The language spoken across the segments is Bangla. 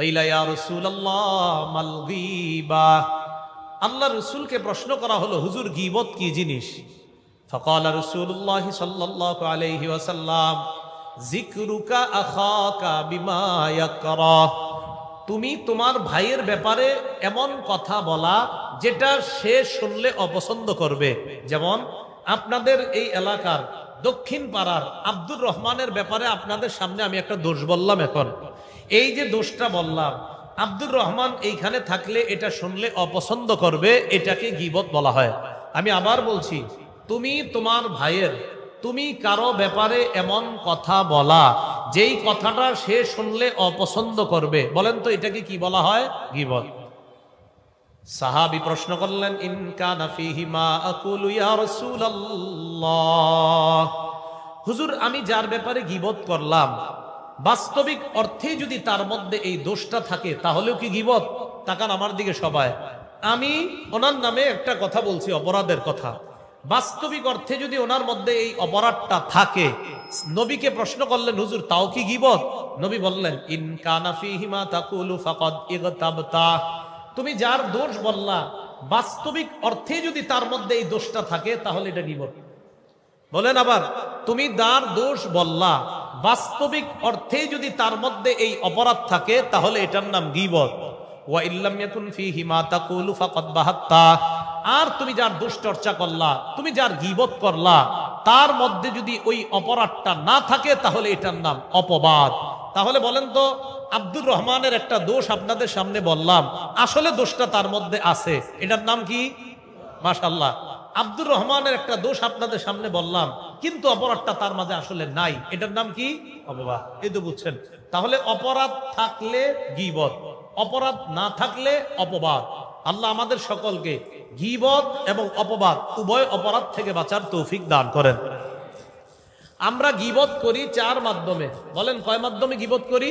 কিলা ইয়া রাসূলুল্লাহ মাল গীবা, আল্লাহর রাসূলকে প্রশ্ন করা হলো, হুজুর গীবত কি জিনিস? ফাকালা রাসূলুল্লাহ সাল্লাল্লাহু আলাইহি ওয়াসাল্লাম যিকরুকা আখাকা বিমা ইয়াকরা, তুমি তোমার ভাইয়ের ব্যাপারে এমন কথা বলা যেটা সে শুনলে অপছন্দ করবে। যেমন আপনাদের এই এলাকার দক্ষিণ পাড়ার আব্দুর রহমানের ব্যাপারে আপনাদের সামনে আমি একটা দোষ বললাম। এখন এই যে দোষটা বললাম, আব্দুর রহমান এইখানে থাকলে এটা শুনলে অপছন্দ করবে, এটাকে গীবত বলা হয়। আমি আবার বলছি, তুমি তোমার ভাইয়ের, তুমি কারো ব্যাপারে এমন কথা বলা যেই কথাটা সে শুনলে অপছন্দ করবে, বলেন তো এটাকে কি বলা হয়? গীবত। সাহাবী প্রশ্ন করলেন, ইন কানা ফীহি মা আকুলু ইয়া রাসূলুল্লাহ, হুজুর আমি যার ব্যাপারে গীবত করলাম বাস্তবিক অর্থে যদি তার মধ্যে এই দোষটা থাকে তাহলেও কি গীবত? তাকান আমার দিকে সবাই, আমি ওনার নামে একটা কথা বলছি, অপরাধের কথা। বাস্তবিক অর্থে যদি ওনার মধ্যে এই অপরাধটা থাকে, নবীকে প্রশ্ন করলেন, হুজুর তাও কি গীবত? নবী বললেন, ইন কানা ফীহি মা তাকুলু ফাকাদ ইগতাবতা, তুমি যার দোষ বললা বাস্তবিক অর্থে যদি তার মধ্যে এই দোষটা থাকে তাহলে এটা গীবত। বলেন আবার, তুমি যার দোষ বললা বাস্তবিক অর্থে যদি তার মধ্যে এই অপরাধ থাকে তাহলে এটার নাম গীবত। ওয়া ইল্লাম ইয়াকুন ফীহি মা তাকুলু ফাকাদ বাহাত্তা, আর তুমি যার দোষ চর্চা করলা, তুমি যার গীবত করলা, তার মধ্যে যদি ওই অপরাধটা না থাকে তাহলে এটার নাম অপবাদ। তাহলে বলেন তো, আব্দুর রহমানের একটা দোষ আপনাদের সামনে বললাম, আসলে দোষটা তার মধ্যে আছে, এটার নাম কি? মাশাআল্লাহ। আব্দুর রহমানের একটা দোষ আপনাদের সামনে বললাম কিন্তু অপরাধটা তার মাঝে আসলে নাই, এটার নাম কি? অপবাদ। এই তো বুঝছেন? তাহলে অপরাধ থাকলে গীবত, অপরাধ না থাকলে অপবাদ। আল্লাহ আমাদের সকলকে গীবত এবং অপবাদ উভয় অপরাধ থেকে বাঁচার তৌফিক দান করেন। আমরা গীবত করি চার মাধ্যমে। বলেন কয় মাধ্যমে গীবত করি?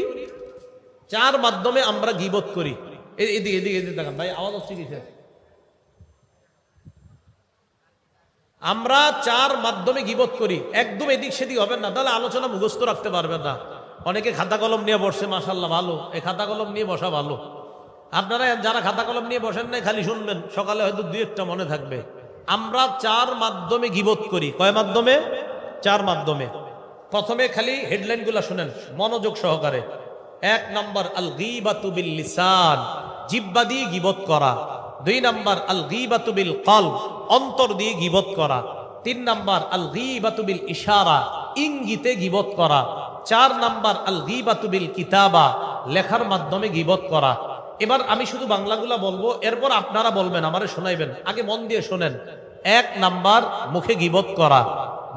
চার মাধ্যমে আমরা গীবত করি। এদিকে এদিকে এদিকে দেখেন ভাই, আওয়াজ হচ্ছে কিসে? আমরা চার মাধ্যমে গীবত করি। একদম এদিক সেদিক হবেন না, তাহলে আলোচনা মুখস্থ রাখতে পারবেন না। অনেকে খাতা কলম নিয়ে বসছে, মাশাআল্লাহ ভালো, এই খাতা কলম নিয়ে বসা ভালো। আপনারা যারা খাতা কলম নিয়ে বসেন নাই খালি শুনবেন, সকালে হয়তো দুই একটা মনে থাকবে। আমরা চার মাধ্যমে গীবত করি। কয় মাধ্যমে? চার মাধ্যমে। প্রথমে খালি হেডলাইন গুলা শুনেন মনোযোগ সহকারে। এক নম্বর আল গীবাতু বিল লিসান, জিহ্বা দিয়ে গীবত করা। দুই নম্বর আল গীবাতু বিল কলব, অন্তর দিয়ে গীবত করা। তিন নম্বর আল গীবাতু বিল ইশারা, ইঙ্গিতে গীবত করা। চার নম্বর আল গীবাতু বিল কিতাবা, লেখার মাধ্যমে গীবত করা। এবার আমি শুধু বাংলাগুলা বলবো, এরপর আপনারা বলবেন, আমারে শোনাইবেন। আগে মন দিয়ে শোনেন। এক নাম্বার মুখে গীবত করা,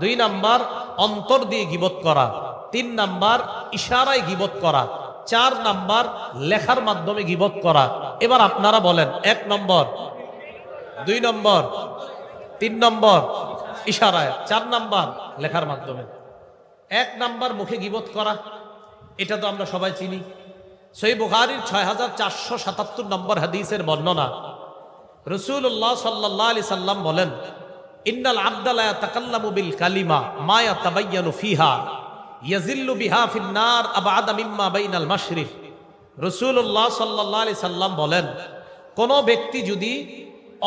দুই নাম্বার অন্তর দিয়ে গীবত করা, তিন নাম্বার ইশারায় গীবত করা, চার নাম্বার লেখার মাধ্যমে গীবত করা। এবার আপনারা বলেন, এক নম্বর, দুই নম্বর, তিন নম্বর ইশারায়, চার নাম্বার লেখার মাধ্যমে। এক নাম্বার মুখে গীবত করা, এটা তো আমরা সবাই চিনি। সহিহ বুখারীর 6477 নম্বর হাদিসের বর্ণনা, রাসূলুল্লাহ সাল্লাল্লাহু আলাইহি সাল্লাম বলেন, ইন্নাল আবদা লা ইয়াতাকাল্লামু বিল কালিমা মা ইয়াতাবায়্যানু ফিহা ইয়াজিল্লু বিহা ফিন নার আবআদা মিম্মা বাইনাল মাশরিক। রাসূলুল্লাহ সাল্লাল্লাহু আলাইহি সাল্লাম বলেন, কোন ব্যক্তি যদি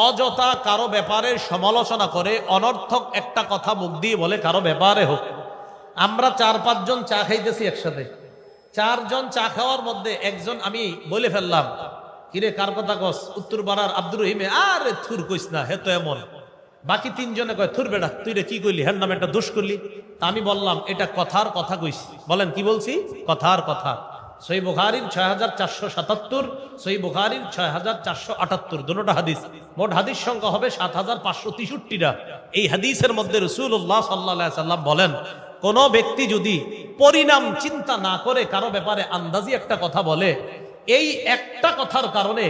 অযথা কারো ব্যাপারে সমালোচনা করে, অনর্থক একটা কথা মুখ দিয়ে বলে কারো ব্যাপারে হোক। আমরা 4-5 জন চা খাইতেছি একসাথে, 4 জন চা খাওয়ার মধ্যে একজন আমি বলে ফেললাম, কিরে কার কথা কস? উত্তর পাড়ার আব্দুর রহিমে, আরে থুর কইস না, হে তো এমন। বাকি 3 জনে কয়, থুর বেটা তুই রে কি কইলি, হ্যার নামে একটা দোষ করলি। তা আমি বললাম, এটা কথার কথা কইছি। বলেন কি বলছি? কথার কথা। সহিহ বুখারীর 6477, সহিহ বুখারীর 6478, দুটোটা হাদিস। মোট হাদিস সংখ্যা হবে 7563টা। এই হাদিসের মধ্যে রাসূলুল্লাহ সাল্লাল্লাহু আলাইহি সাল্লাম বলেন, কোন ব্যক্তি যদি পরিণাম চিন্তা না করে কারো ব্যাপারে আন্দাজি একটা কথা বলে, এই একটা কথার কারণে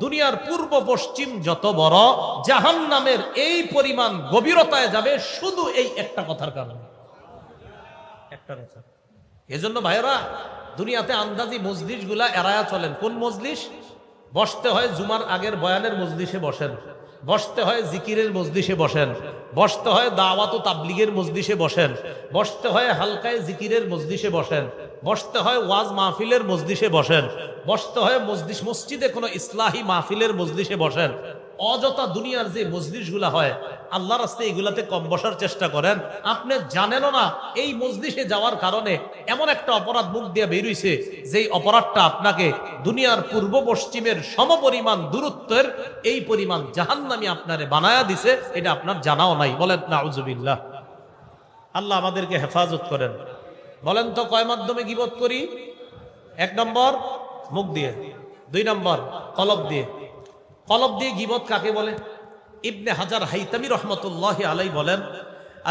দুনিয়ার পূর্ব পশ্চিম যত বড় জাহান্নামের এই পরিমাণ গভীরতায় যাবে, শুধু এই একটা কথার কারণে। একটা কথা। এজন্য ভাইরা, দুনিয়াতে আন্দাজি মজলিস গুলা এড়ায়া চলেন। কোন মজলিস? বসতে হয় জুমার আগের বয়ানের মজলিসে বসেন, বসতে হয় জিকিরের মজলিসে বসেন, বসতে হয় দাওয়াত ও তাবলীগের মজলিসে বসেন, বসতে হয় হালকায় জিকিরের মজলিসে বসেন। বসতে হয় ওয়াজ মাহফিলের মজলিসে বসেন, বসতে হয় মসজিদে কোনো ইসলাহি মাহফিলের মজলিসে বসেন। অযথা দুনিয়ার যে মজলিসগুলা হয় আল্লাহর রাস্তায় এগুলাতে কম বসার চেষ্টা করেন। আপনি জানেনও না এই মজলিসে যাওয়ার কারণে এমন একটা অপরাধ মুখ দিয়ে বেরিয়েছে যেই অপরাধটা আপনাকে দুনিয়ার পূর্ব পশ্চিমের সমপরিমাণ দূরত্বের এই পরিমাণ জাহান্নামী আপনারে বানায়া দিছে, এটা আপনার জানাও নাই। বলেন নাউজুবিল্লাহ। আল্লাহ আমাদেরকে হেফাজত করেন। বলেন তো কয় মাধ্যমে গীবত করি? 1 নম্বর মুখ দিয়ে, 2 নম্বর কলব দিয়ে। কলব দিয়ে গীবত কাকে বলে? ইবনে হাজার হাইতামি রহমতুল্লাহি আলাইহি বলেন,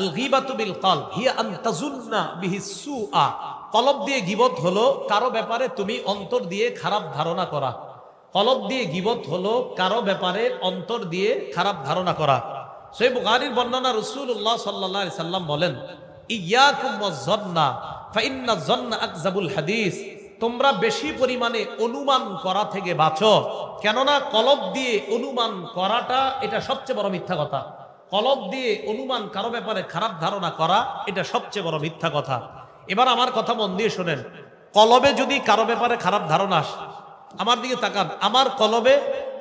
আল গীবাতু বিল কলব হিয়া আন তাজুন্না বিহি সুআ। কলব দিয়ে গীবত হলো কারো ব্যাপারে তুমি অন্তর দিয়ে খারাপ ধারণা করা। কলব দিয়ে গীবত হলো কারো ব্যাপারে অন্তর দিয়ে খারাপ ধারণা করা। সহিহ বুখারীর বর্ণনা, রাসূলুল্লাহ সাল্লাল্লাহু আলাইহি সাল্লাম বলেন, ইয়াকুম ওয়াজ-যন্না ফাইন্না যন্না আকযাবুল হাদিস। তোমরা বেশি পরিমাণে অনুমান করা থেকে বাঁচো, কেননা কলব দিয়ে অনুমান করাটা এটা সবচেয়ে বড় মিথ্যা কথা। কলব দিয়ে অনুমান কারো ব্যাপারে খারাপ ধারণা করা এটা সবচেয়ে বড় মিথ্যা কথা। এবার আমার কথা মন দিয়ে শোনেন, কলবে যদি কারো ব্যাপারে খারাপ ধারণা আসে, আমার দিকে তাকান, আমার কলবে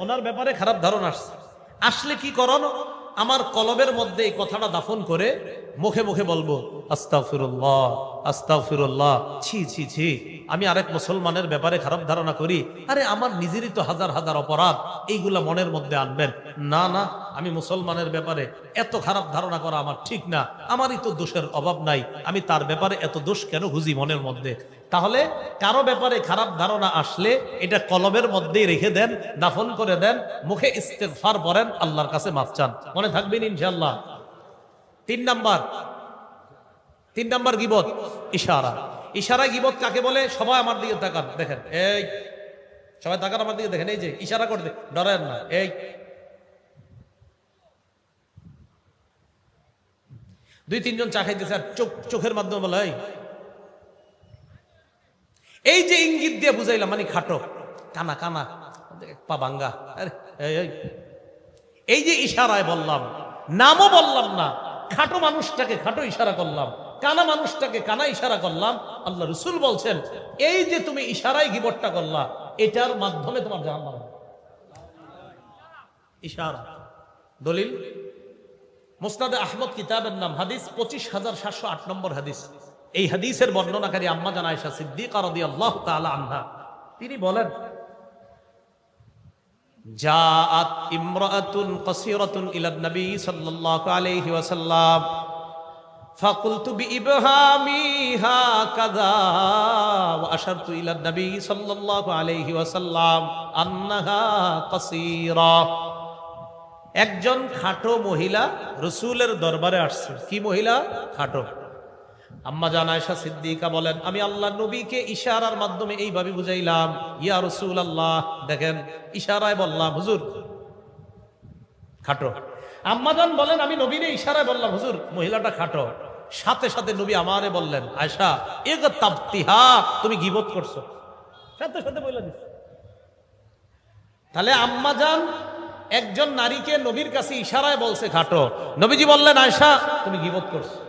ওনার ব্যাপারে খারাপ ধারণা আসলে কি করণ? আমার কলবের মধ্যে এই কথাটা দাফন করে মুখে মুখে বলবো আস্তাগফিরুল্লাহ আস্তাগফিরুল্লাহ, ছি ছি ছি, আমি আরেক মুসলমানের ব্যাপারে খারাপ ধারণা করি, আরে আমার নিজেরই তো হাজার হাজার অপরাধ, এইগুলা মনের মধ্যে আনবেন না। না, আমি মুসলমানের ব্যাপারে এত খারাপ ধারণা করা আমার ঠিক না, আমারই তো দোষের অভাব নাই, আমি তার ব্যাপারে এত দোষ কেন খুঁজি মনের মধ্যে? তাহলে কারো ব্যাপারে খারাপ ধারণা আসলে এটা কলবের মধ্যেই রেখে দেন, দাফন করে দেন, মুখে ইস্তেগফার পড়েন, আল্লাহর কাছে মাফ চান, মনে থাকবেন ইনশাআল্লাহ। 3 নাম্বার গীবত ইশারা। ইশারা গীবত কাকে বলে? সবাই আমার দিকে তাকান, দেখেন, এই সবাই তাকান আমার দিকে, দেখেন, এই যে ইশারা করতে, ডরেন না। এই 2-3 জন চা খাইতেছে আর চোখের মাধ্যমে বলে, এই যে ইঙ্গিত দিয়ে বুঝাইলাম, মানে খাটো, কানা কানা, পা ভাঙ্গা, এই যে ইশারায় বললাম, নামও বললাম না, খাটো মানুষটাকে খাটো ইশারা করলাম, কানা মানুষটাকে কানা ইশারা করলাম। আল্লাহ রাসূল বলছেন, এই যে তুমি ইশারায় গীবতটা করলা, এটার মাধ্যমে তোমার জাহান্নাম। ইশারা দলিল মুসনাদে আহমদ কিতাবের নাম, হাদিস 25708 নম্বর হাদিস। এই হাদিসের বর্ণনাকারী আম্মা জান আয়েশা সিদ্দিকা রাদিয়াল্লাহু তাআলা আনহা, তিনি বলেন, জাআত ইমরাআতুন কাসীরাতুন ইলা নবী সাল্লাল্লাহু আলাইহি ওয়াসাল্লাম ফাকুলতু বিইবহামি হাকাযা ওয়া আশারতু ইলা নবী সাল্লাল্লাহু আলাইহি ওয়াসাল্লাম আন্নাহা কাসীরা। একজন খাটো মহিলা রাসূলের দরবারে আসছে। কি মহিলা? খাটো। আম্মা জান আয়েশা সিদ্দিকা বলেন, আমি আল্লাহর নবীকে ইশারার মাধ্যমে এইভাবে বুঝাইলাম, ইয়া রাসূলুল্লাহ, দেখেন ইশারায় বললাম, হুজুর খাটো। আম্মা জান বলেন, আমি নবীরে ইশারায় বললাম, হুজুর মহিলাটা খাটো। সাথে সাথে নবী আমারে বললেন, আয়েশা ইগতাবতিহা, তুমি গীবত করছো। সাথে সাথে বলে দিচ্ছে। তাহলে আম্মা জান একজন নারীকে নবীর কাছে ইশারায় বলছে খাটো, নবীজি বললেন, আয়েশা তুমি গীবত করছো।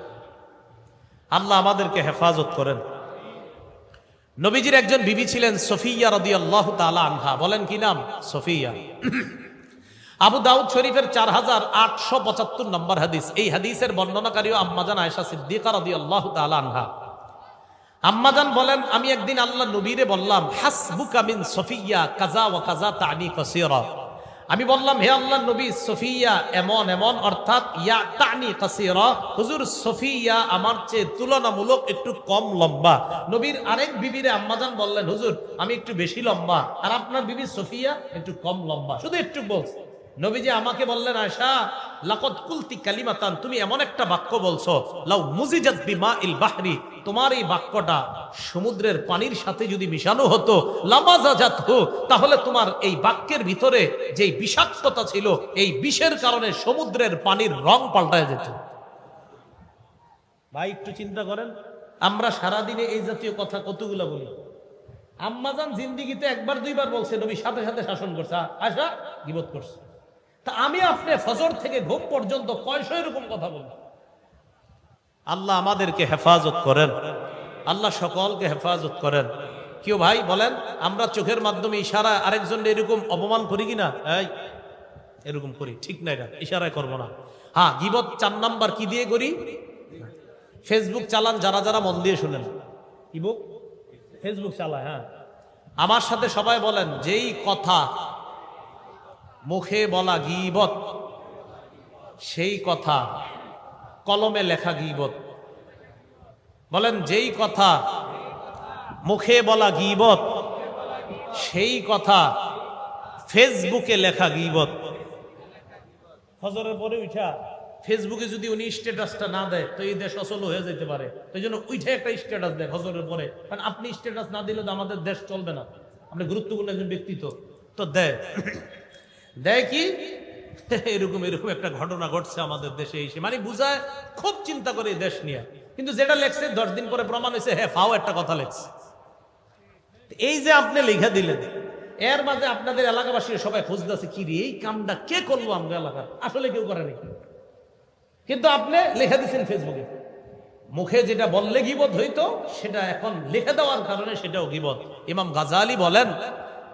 আল্লাহ আমাদেরকে হেফাজত করেন। নবীজির একজন বিবি ছিলেন সফিয়া রাদিয়াল্লাহু তাআলা আনহা। বলেন কি নাম? সফিয়া। আবু দাউদ শরীফের 4875 নম্বর হাদিস। এই হাদিসের বর্ণনাকারীও আম্মাজান আয়েশা সিদ্দিকা রাদিয়াল্লাহু তাআলা আনহা। আম্মাজান বলেন, আমি একদিন আল্লাহ নবীরে বললাম, হাসবুকা মিন সফিয়া কাজা ওয়া কাজা তানি কাসীরা। আমি বললাম, হে আল্লাহর নবী, সফিয়া এমন এমন, অর্থাৎ ইয়া তানি কাসীরা, হুজুর সফিয়া আমার চেয়ে তুলনামূলক একটু কম লম্বা। নবীর আরেক বিবিরে আম্মাজান বললেন, হুজুর আমি একটু বেশি লম্বা, আর আপনার বিবি সফিয়া একটু কম লম্বা, শুধু একটু বলছে। নবীজি আমাকে বললেন, আয়েশা লাকাদ কুলতি কালিমাতান, তুমি এমন একটা বাক্য বলছো, লাউ মুজিজাত বিমাইল বাহরি, তোমার এই বাক্যটা সমুদ্রের পানির সাথে যদি মিশানো হতো, লামাজাজাতহু, তাহলে তোমার এই বাক্যের ভিতরে যে বিষাক্ততা ছিল, এই বিষের কারণে সমুদ্রের পানির রং পাল্টায় যেত। ভাই একটু চিন্তা করেন, আমরা সারাদিনে এই জাতীয় কথা কতগুলো বলি। আম্মাজান জিন্দিগিতে একবার দুইবার বলছে, নবী সাথে সাথে শাসন করছে, আয়েশা গীবত করছে। তা আমি আপনি ফজর থেকে ঘুম পর্যন্ত কয়শো এরকম কথা বলি। আল্লাহ আমাদেরকে হেফাজত করেন। আল্লাহ সকলকে হেফাজত করেন। কেউ ভাই বলেন, আমরা চোখের মাধ্যমে ইশারা আরেকজন এরকম অপমান করি কিনা? এই এরকম করি, ঠিক না? এটা ইশারায় করবো না। হ্যাঁ, গীবত 4 নাম্বার কি দিয়ে করি? ফেসবুক চালান যারা যারা মন দিয়ে শুনেন, ইবুক ফেসবুক চালায়, হ্যাঁ, আমার সাথে সবাই বলেন, যেই কথা মুখে বলা গীবত, সেই কথা কলমে লেখা গীবত। বলেন, যেই কথা মুখে বলা গীবত, সেই কথা ফেসবুকে লেখা গীবত। ফজরের পরে উঠা ফেসবুকে যদি উনি স্ট্যাটাসটা না দেয় তো এই দেশ অচল হয়ে যেতে পারে। এই জন্য উঠে একটা স্ট্যাটাস দেয় ফজরের পরে, কারণ আপনি স্ট্যাটাস না দিলে তো আমাদের দেশ চলবে না। আপনি গুরুত্বপূর্ণ একজন ব্যক্তিত্ব, তো দেয় দেয় কি এরকম এরকম একটা ঘটনা ঘটছে আমাদের দেশে এসে, মানে বুঝায় খুব চিন্তা করে দেশ নিয়ে। কিন্তু যেটা লেখছে 10 দিন পরে প্রমাণ হয়েছে হ্যাঁ ফাও একটা কথা লেখছে। এই যে আপনি লিখে দিলেন, এর মাঝে আপনাদের এলাকাবাসী সবাই খুঁজতেছে কি রে এই কামটা কে করলো আমাদের এলাকার, আসলে কেউ করেনি, কিন্তু আপনি লিখে দিচ্ছেন ফেসবুকে। মুখে যেটা বললে গীবত হইতো সেটা এখন লিখে দেওয়ার কারণে সেটাও গীবত। ইমাম গাজালি বলেন,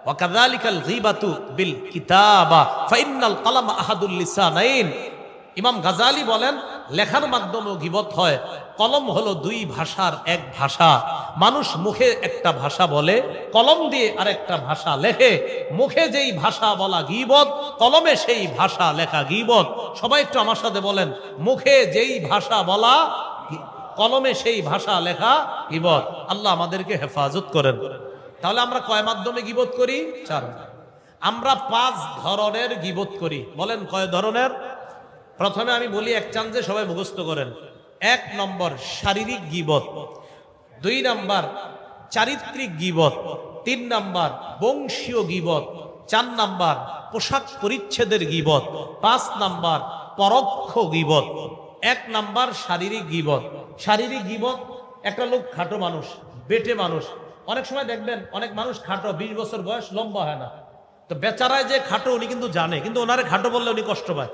ওয়াকাযালিকাল গীবাতু বিল কিতাবা ফাইন্নাল কালাম আহাদুল লিসানাইন। ইমাম গাজালি বলেন, লেখার মাধ্যমেও গীবত হয়। কলম হলো 2 ভাষার এক ভাষা। মানুষ মুখে একটা ভাষা বলে, কলম দিয়ে আরেকটা ভাষা লেখে। মুখে যেই ভাষা বলা গীবত, কলমে সেই ভাষা লেখা গীবত। সবাই একটু আমার সাথে বলেন, মুখে যেই ভাষা বলা, কলমে সেই ভাষা লেখা গীবত। আল্লাহ আমাদেরকে হেফাজত করেন। তাহলে আমরা কয় মাধ্যমে গীবত করি? 4। আমরা 5 ধরনের গীবত করি। বলেন কয় ধরনের? প্রথমে আমি বলি এক চান্সে সবাই মুখস্থ করেন। 1 নম্বর শারীরিক গীবত, 2 নম্বর চারিত্রিক গীবত, 3 নম্বর বংশীয় গীবত, 4 নম্বর পোশাক পরিচ্ছেদের গীবত, 5 নম্বর পরোক্ষ গীবত। 1 নম্বর শারীরিক গীবত। শারীরিক গীবত, একটা লোক খাটো মানুষ, বেটে মানুষ। অনেক সময় দেখবেন অনেক মানুষ খাটো, 20 বছর বয়স, লম্বা হয় না। তো বেচারায় যে খাটো উনি কিন্তু জানে, কিন্তু ওনারে খাটো বললে উনি কষ্ট পায়।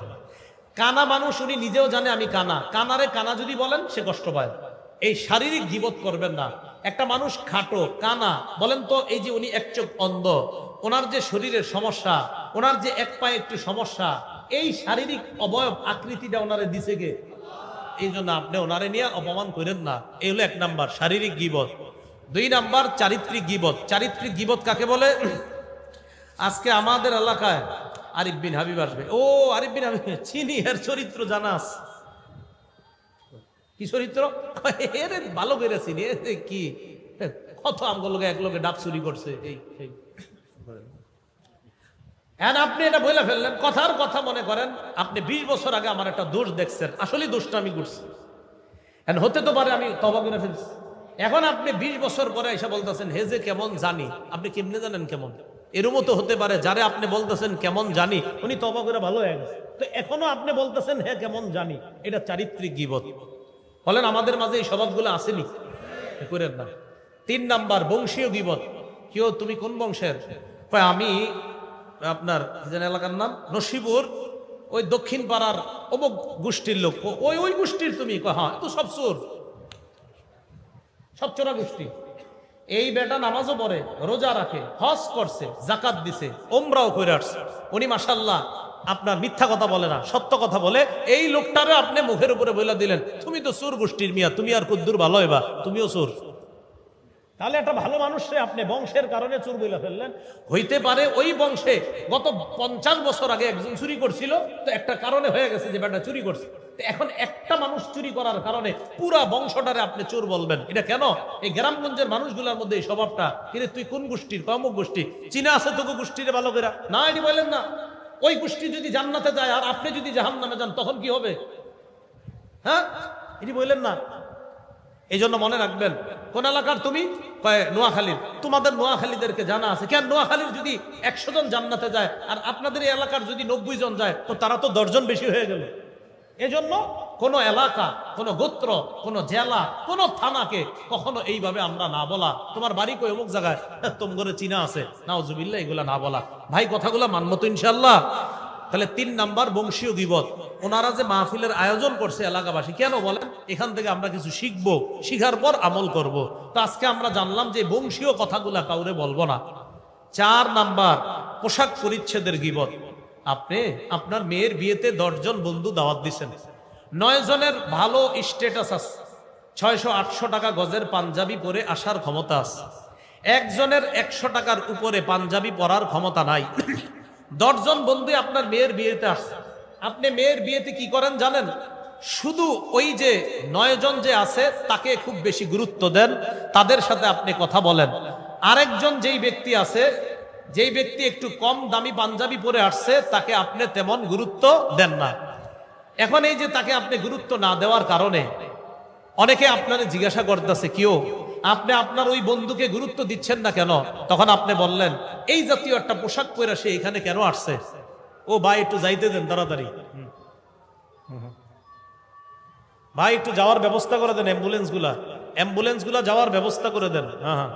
কানা মানুষ, উনি নিজেও জানে আমি কানা, কানারে কানা যদি বলেন সে কষ্ট পায়। এই শারীরিক গীবত করবেন না। একটা মানুষ খাটো কানা, বলেন তো এই যে উনি এক চোখ অন্ধ, ওনার যে শরীরের সমস্যা, ওনার যে এক পায়ে একটু সমস্যা, এই শারীরিক অবয়ব আকৃতিটা ওনারে দিছে কে? এই জন্য আপনি ওনারে নিয়ে অপমান করেন না। এই হলো 1 নাম্বার শারীরিক গীবত। 2 নাম্বার চারিত্রিক গীবত। চারিত্রিক গীবত কাকে বলে? আজকে আমাদের এলাকায় আরিফ বিন হাবিব আসবে। ও আরিফ বিন হাবিব চিনি, এর চরিত্র জানাস? কি চরিত্র? এর ভালো করে চিনি। কি কত আমগুলোকে এক লোকে ডাব চুরি করছে, এই আপনি এটা বলে ফেললেন। কথার কথা মনে করেন আপনি 20 বছর আগে আমার একটা দোষ দেখছেন, আসলে দোষটা আমি করছি, হতে তো পারে আমি তওবা করে ফেলছি। এখন আপনি 20 বছর পরে এসে বলতেছেন হে যে কেমন জানি। আপনি কেমনে জানেন কেমন? এরকম তো হতে পারে যারে আপনি বলতেছেন কেমন জানি উনি তওবা করে ভালো হয়ে গেছে, তো এখনো আপনি বলতেছেন হ্যাঁ কেমন জানি। এটা চারিত্রিক গীবত। বলেন আমাদের মাঝে এই স্বভাবগুলো আসেনি? করেন না। 3 নাম্বার বংশীয় গীবত। কেউ তুমি কোন বংশের? আমি আপনার এলাকার নাম নসিপুর, ওই দক্ষিণ পাড়ার অমুক গোষ্ঠীর লোক। ওই গোষ্ঠীর তুমি? হ্যাঁ, তো সব চোর, সব চোরা গোষ্ঠী। এই বেটা নামাজও পড়ে, রোজা রাখে, হজ করছে, জাকাত দিছে, ওমরাও করে আসছে। উনি মাশাআল্লাহ আপনার মিথ্যা কথা বলে না, সত্য কথা বলে। এই লোকটারে আপনি মুখের উপরে বলে দিলেন তুমি তো চোর গোষ্ঠীর মিয়া, তুমি আর কুদ্দুর ভালো হইবা, তুমিও চোর। তাহলে একটা ভালো মানুষে আপনি বংশের কারণে চোর বলে ফেললেন। হইতে পারে ওই বংশে গত 50 বছর আগে একজন চুরি করছিল, তো একটা কারণে হয়ে গেছে যে বেটা চুরি করছে। এখন একটা মানুষ চুরি করার কারণে পুরা বংশটারে আপনি চোর বলবেন, এটা কেন? এই গ্রামগঞ্জের মানুষগুলোর মধ্যে এই স্বভাবটা। কিন্তু তুই কোন গোষ্ঠীর? অমুক গোষ্ঠী। চীনা আছে তোকে গোষ্ঠীরে ভালো করে না, এটি বললেন না। ওই গোষ্ঠী যদি জান্নাতে যায় আর আপনি যদি জাহান্নামে যান তখন কি হবে? হ্যাঁ, এটি বললেন না। এই জন্য মনে রাখবেন, কোন এলাকার তুমি? নোয়াখালীর। তোমাদের নোয়াখালীদেরকে জানা আছে কেন? নোয়াখালীর যদি 100 জন জান্নাতে যায় আর আপনাদের এই এলাকার যদি 90 জন যায়, তো তারা তো 10 জন বেশি হয়ে গেল। এজন্য কোন এলাকা, কোন গোত্র, কোন জেলা, কোন থানাকে কখনো এইভাবে আমরা না বলা, তোমার বাড়ি কই অমুক জায়গায়, তোমগরে চিনা আছে, নাউজুবিল্লাহ, এগুলা না বলা। ভাই কথাগুলো মানবো তো ইনশাআল্লাহ? তাহলে 3 নাম্বার বংশীয় গীবত। ওনারা যে মাহফিলের আয়োজন করছে এলাকাবাসী, কেন বলেন? এখান থেকে আমরা কিছু শিখবো, শিখার পর আমল করব। তো আজকে আমরা জানলাম যে বংশীয় কথাগুলা কাউরে বলবো না। 4 নাম্বার পোশাক পরিচ্ছেদের গীবত। আপনি আপনার মেয়ের বিয়েতে 10 জন বন্ধু দাওয়াত দিচ্ছেন, 9 জনের ভালো স্ট্যাটাস আছে, 600-800 টাকা গজের পাঞ্জাবি পরে আসার ক্ষমতা আছে, একজনের 100 টাকার উপরে পাঞ্জাবি পরার ক্ষমতা নাই। 10 জন বন্ধু আপনার মেয়ের বিয়েতে আসছে। আপনি মেয়ের বিয়েতে কি করেন জানেন? শুধু ওই যে 9 জন যে আছে তাকে খুব বেশি গুরুত্ব দেন, তাদের সাথে আপনি কথা বলেন। আরেকজন যেই ব্যক্তি আছে, যেই ব্যক্তি একটু কম দামি পাঞ্জাবি পরে আসছে, তাকে আপনি তেমন গুরুত্ব দেন না। এখন এই যে তাকে আপনি গুরুত্ব না দেওয়ার কারণে অনেকে আপনারে জিজ্ঞাসা করতেছে, কেউ আপনি আপনার ওই বন্ধুকে গুরুত্ব দিচ্ছেন না কেন? তখন আপনি বললেন, এই জাতীয় একটা পোশাক পরে সে এখানে কেন আসছে? ও ভাই একটু যাইতে দেন তাড়াতাড়ি, ভাই একটু যাওয়ার ব্যবস্থা করে দেন, অ্যাম্বুলেন্স গুলা যাওয়ার ব্যবস্থা করে দেন। হ্যাঁ হ্যাঁ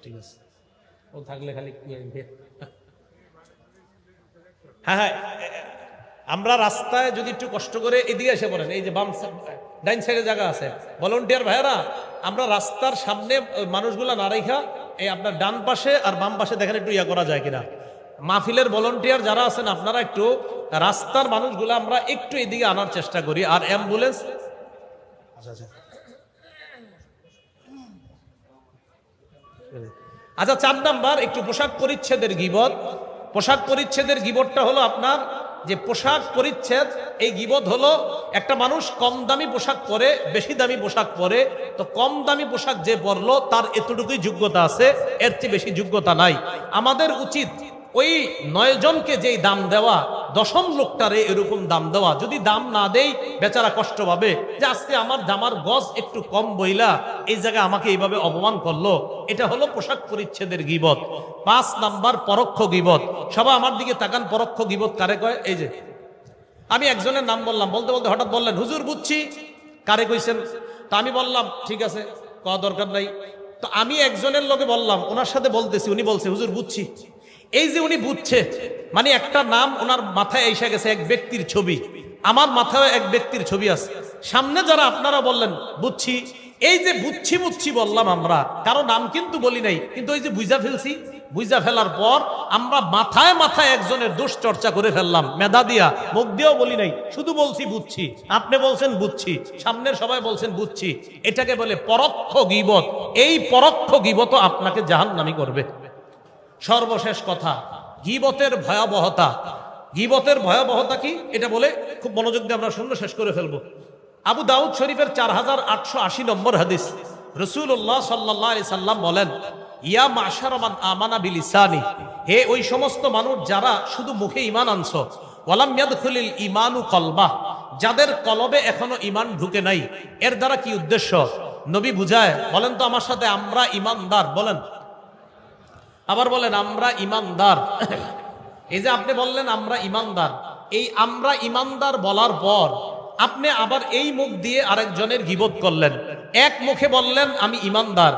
ঠিক আছে, ও থাকলে খালি হ্যাঁ হ্যাঁ। আমরা রাস্তায় যদি একটু কষ্ট করে এদিকে এসে পড়েন, এই যে বাম ডাইন সাইডে জায়গা আছে, ভলান্টিয়ার ভাইয়েরা, আমরা রাস্তার সামনে মানুষগুলা না রেখা এই আপনার ডান পাশে আর বাম পাশে দেখেন একটু ইয়া করা যায় কিনা। মাহফিলের ভলান্টিয়ার যারা আছেন আপনারা একটু রাস্তার মানুষগুলা আমরা একটু এদিকে আনার চেষ্টা করি। আর অ্যাম্বুলেন্স আচ্ছা 4 নাম্বার একটু পোশাক পরিচ্ছেদের গীবত। পোশাক পরিচ্ছেদের গীবতটা হলো আপনার যে পোশাক পরিচ্ছেদ, এই গীবত হলো একটা মানুষ কম দামি পোশাক পরে, বেশি দামি পোশাক পরে, তো কম দামি পোশাক যে পরলো তার এতটুকুই যোগ্যতা আছে, এর চেয়ে বেশি যোগ্যতা নাই। আমাদের উচিত ওই 9 জনকে যেই দাম দেওয়া, 10ম লোকটারে এরকম দাম দেওয়া। যদি দাম না দেই বেচারা কষ্ট পাবে যে আজকে আমার জামার গজ একটু কম বইলা এই জায়গায় আমাকে এইভাবে অপমান করলো। এটা হলো পোশাক পরিচ্ছেদের গীবত। 5 নাম্বার পরোক্ষ গীবত। সবাই আমার দিকে তাকান, পরোক্ষ গীবত কারে কয়? এই যে আমি একজনের নাম বললাম, বলতে বলতে হঠাৎ বললেন, হুজুর বুঝছি, কারে কইছেন? তা আমি বললাম ঠিক আছে, কওয়া দরকার নাই। তো আমি একজনের লোকে বললাম, ওনার সাথে বলতেছি, উনি বলছে হুজুর বুঝছি। এই যে উনি বুঝছে মানে একটা নাম ওনার মাথায় এসে গেছে, এক ব্যক্তির ছবি, আমার মাথায় এক ব্যক্তির ছবি আছে। সামনে যারা আপনারা বললেন বুঝছি, এই যে বুঝছি বুঝছি বললাম, আমরা কারো নাম কিন্তু বলি নাই, কিন্তু ওই যে বুঝা ফেলছি, বুঝা ফেলার পর আমরা মাথায় মাথায় একজনের দোষ চর্চা করে ফেললাম, মেধা দিয়া, মুখ দিয়েও বলি নাই, শুধু বলছি বুঝছি। আপনি বলছেন বুঝছি, সামনের সবাই বলছেন বুঝছি। এটাকে বলে পরোক্ষ গীবত। এই পরোক্ষ গীবত আপনাকে জাহান্নামী করবে। সর্বশেষ কথা, গীবতের ভয়াবহতা। গীবতের ভয়াবহতা কি এটা বলে খুব মনোযোগ দিয়ে আমরা শূন্য শেষ করে ফেলবো। আবু দাউদ শরীফের 4880 নম্বর হাদিস, রাসূলুল্লাহ সাল্লাল্লাহু আলাইহি সাল্লাম বলেন, ইয়া মাশারা মান আমানা বিলিসানি, হে ওই সমস্ত মানুষ যারা শুধু মুখে ঈমান আনছো, ওয়ালাম ইয়াদখুলিল ঈমানু কলবা, যাদের কলবে এখনো ঈমান ঢুকে নাই। এর দ্বারা কি উদ্দেশ্য নবী বুঝায়? বলেন তো আমার সাথে, আমরা ঈমানদার বলেন, আবার বলেন আমরা ঈমানদার। এই যে আপনি বললেন আমরা ঈমানদার, এই আমরা ঈমানদার বলার পর আপনি আবার এই মুখ দিয়ে আরেকজনের গীবত করলেন। এক মুখে বললেন আমি ঈমানদার,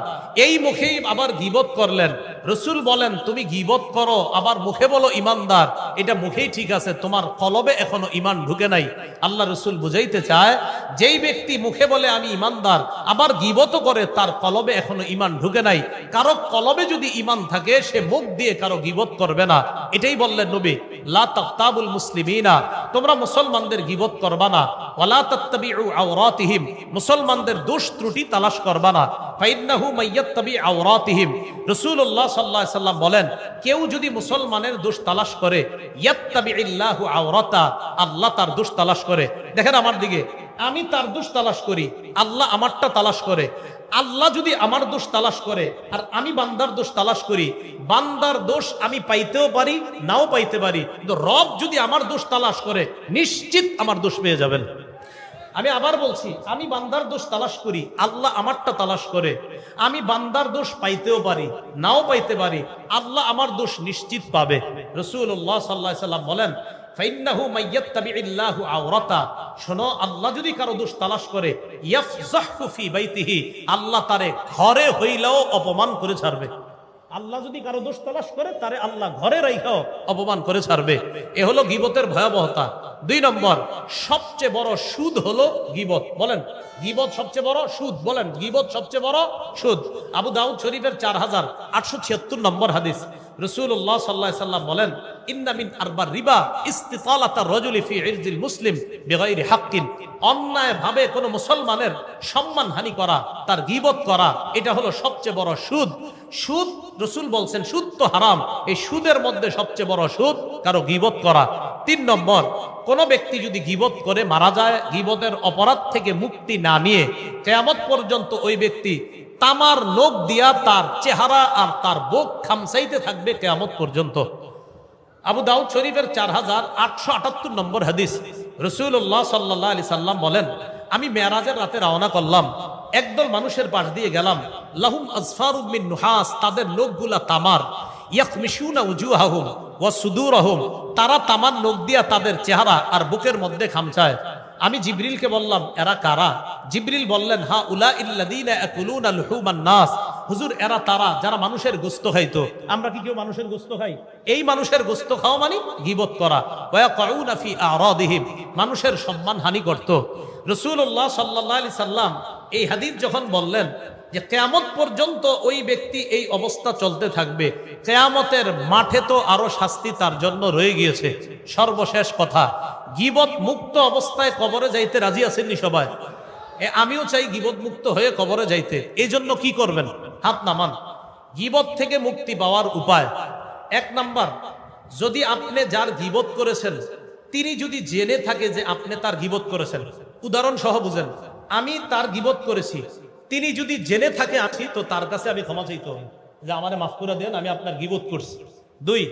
এই মুখেই আবার গীবত করলেন। রাসূল বলেন তুমি গীবত করো আবার মুখে বলো ঈমানদার, এটা মুখেই ঠিক আছে, তোমার কলবে এখনো ঈমান ঢুকে নাই। আল্লাহ রাসূল বুঝাইতে চায়, যেই ব্যক্তি মুখে বলে আমি ঈমানদার আবার গীবত করে, তার কলবে এখনো ঈমান ঢুকে নাই। কারো কলবে যদি ঈমান থাকে সে মুখ দিয়ে কারো গীবত করবে না। এটাই বললেন নবী, লা তাকতাবুল মুসলিমিনা, তোমরা মুসলমানদের গীবত করবা না, ওয়ালা তাত্তাবিউ আওরাতিহিম, মুসলমানদের দোষ ত্রুটি তালাশ করবা না। ফাইন্নাহু মাইয়াত্তাবি আওরাতিহিম, রাসূলুল্লাহ সাল্লাল্লাহু আলাইহি সাল্লাম বলেন, কেউ যদি মুসলমানের দোষ তালাশ করে, ইয়াত্তাবিইল্লাহু আওরাতা, আল্লাহ তার দোষ তালাশ করে। দেখেন আমার দিকে, আমি তার দোষ তালাশ করি, আল্লাহ আমারটা তালাশ করে। আল্লাহ যদি আমার দোষ তালাশ করে আর আমি বান্দার দোষ তালাশ করি, বান্দার দোষ আমি পাইতেও পারি নাও পাইতে পারি, কিন্তু রব যদি আমার দোষ তালাশ করে নিশ্চিত আমার দোষ পেয়ে যাবেন। আমি আবার বলছি, আমি বান্দার দোষ তালাশ করি, আল্লাহ আমারটা তালাশ করে। আমি বান্দার দোষ পাইতেও পারি নাও পাইতে পারি, আল্লাহ আমার দোষ নিশ্চিত পাবে। রাসূলুল্লাহ সাল্লাল্লাহু আলাইহি সাল্লাম বলেন, ফাইন্নাহু মাইয়াত্তাবিইল্লাহু আওরাতা, শোনো আল্লাহ যদি কারো দোষ তালাশ করে, ইয়াফযাহু ফি বাইতিহি, আল্লাহ তারে ঘরে হইলেও অপমান করে ছাড়বে। আল্লাহ যদি কারো দোষ তালাশ করে তারে আল্লাহ ঘরে রাইখাও অপমান করে ছাড়বে। এ হলো গীবতের ভয়াবহতা। 2 নম্বর, সবচেয়ে বড় সুদ হলো গীবত। বলেন গীবত সবচেয়ে বড় সুদ। বলেন গীবত সবচেয়ে বড় সুদ। আবু দাউদ শরীফের 4876 নম্বর হাদিস, রাসূলুল্লাহ সাল্লাল্লাহু আলাইহি সাল্লাম বলেন, ইন্না মিন আরবার রিবা ইস্তিতালাতা রাজুলি ফি ইরজিল মুসলিম বিগাইরি হাক্কিন। অন্যায় ভাবে কোন মুসলমানের সম্মানহানি করা, তার গীবত করা, এটা হলো সবচেয়ে বড় সুদ। সুদ, রাসূল বলছেন সুদ তো হারাম, এই সুদের মধ্যে সবচেয়ে বড় সুদ কারো গীবত করা। 3 নম্বর, কোন ব্যক্তি যদি গীবত করে মারা যায়, গীবতের অপরাধ থেকে মুক্তি না নিয়ে কিয়ামত পর্যন্ত ওই ব্যক্তি তামার নখ দিয়া তার চেহারা আর তার বুক খামসাইতে থাকবে কিয়ামত পর্যন্ত। আবু দাউদ শরীফের 4878 নম্বর হাদিস, রাসূলুল্লাহ সাল্লাল্লাহু আলাইহি সাল্লাম বলেন, আমি মেরাজের রাতে রওনা করলাম, একদল মানুষের পাশ দিয়ে গেলাম, লাহুম আজফারুম মিন নুহাস, তাদের নখগুলা তামার, ইয়াকমিশুনা উজুহাহুম ওয়া সুদুরহুম, তারা তামার নখ দিয়া তাদের চেহারা আর বুকের মধ্যে খামচায়। আমি জিবরিলকে বললাম, এরা কারা? জিবরিল বললেন, হা উলা ইল্লাযীনা ইয়াকুলুনা লুহুমান নাস, হুজুর এরা তারা যারা মানুষের গোশত খাইতো। আমরা কি কেউ মানুষের গোশত খাই? এই মানুষের গোশত খাওয়া মানে গীবত করা। ওয়া ইয়াকুনা ফি আরাদিহিম, মানুষের সম্মান হানি করত। রাসূলুল্লাহ সাল্লাল্লাহু আলাইহি সাল্লাম এই হাদিস যখন বললেন যে কিয়ামত পর্যন্ত ওই ব্যক্তি এই অবস্থা চলতে থাকবে, কিয়ামতের মাঠে তো আরো শাস্তি তার জন্য রয়ে গিয়েছে। সর্বশেষ কথা, গীবত মুক্ত অবস্থায় কবরে যাইতে রাজি আছেননি সবাই? আমিও চাই গীবত মুক্ত হয়ে কবরে যাইতে। এই জন্য কি করবেন? হাত নামান। গীবত থেকে মুক্তি পাওয়ার উপায়, 1 নাম্বার, যদি আপনি যার গীবত করেছেন তিনি যদি জেনে থাকে যে আপনি তার গীবত করেছেন, উদাহরণ সহ বুঝেন, আমি তার গীবত করেছি, তিনি যদি জেনে থাকে আছি, তো তার কাছে আমি ক্ষমা চাইতে হবে যে আমারে মাফ করে দেন, আমি আপনার গীবত করছি। 2,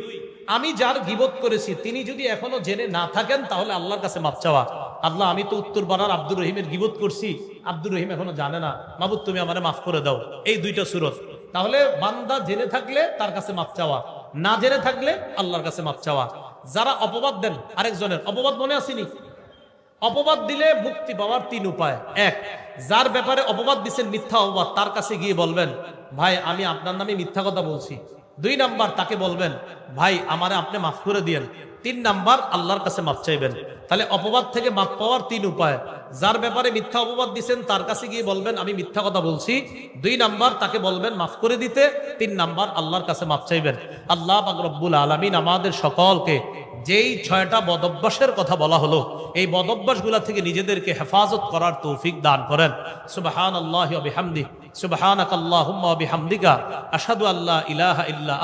আমি যার গীবত করেছি তিনি যদি এখনো জেনে না থাকেন, তাহলে আল্লাহর কাছে মাফ চাওয়া, আল্লাহ আমি তো উত্তরপাড়ার আব্দুর রহিমের গীবত করছি, আব্দুর রহিম এখনো জানে না, মাহবুব তুমি আমারে মাফ করে দাও। এই 2টা সূরত। তাহলে বান্দা জেনে থাকলে তার কাছে মাফ চাওয়া, না জেনে থাকলে আল্লাহর কাছে মাফ চাওয়া। যারা অপবাদ দেন আরেকজনের, অপবাদ মনে আসেনি? অপবাদ দিলে মুক্তি পাওয়ার 3 উপায়। 1, যার ব্যাপারে অপবাদ দিচ্ছেন মিথ্যা অপবাদ, তার কাছে গিয়ে বলবেন, ভাই আমি আপনার নামে মিথ্যা কথা বলছি। 2 নাম্বার, তাকে বলবেন, ভাই আমারে আপনি মাফ করে দিয়েন। 3 নাম্বার, আল্লাহর কাছে মাফ চাইবেন। তাহলে অপবাদ থেকে মাফ পাওয়ার 3 উপায়। যার ব্যাপারে মিথ্যা অপবাদ দিচ্ছেন তার কাছে গিয়ে বলবেন আমি মিথ্যা কথা বলছি। 2 নাম্বার, তাকে বলবেন মাফ করে দিতে। 3 নাম্বার, আল্লাহর কাছে মাফ চাইবেন। আল্লাহ পাক রব্বুল আলামিন আমাদের সকলকে যেই 6টা বদঅভ্যাসের কথা বলা হলো, এই বদঅভ্যাসগুলা থেকে নিজেদেরকে হেফাজত করার তৌফিক দান করেন। সুবহানাল্লাহি ওয়া বিহামদিহি, সুবহানাকাল্লাহুম্মা ওয়া বিহামদিকা, আশহাদু আল্লা ইলাহা ইল্লা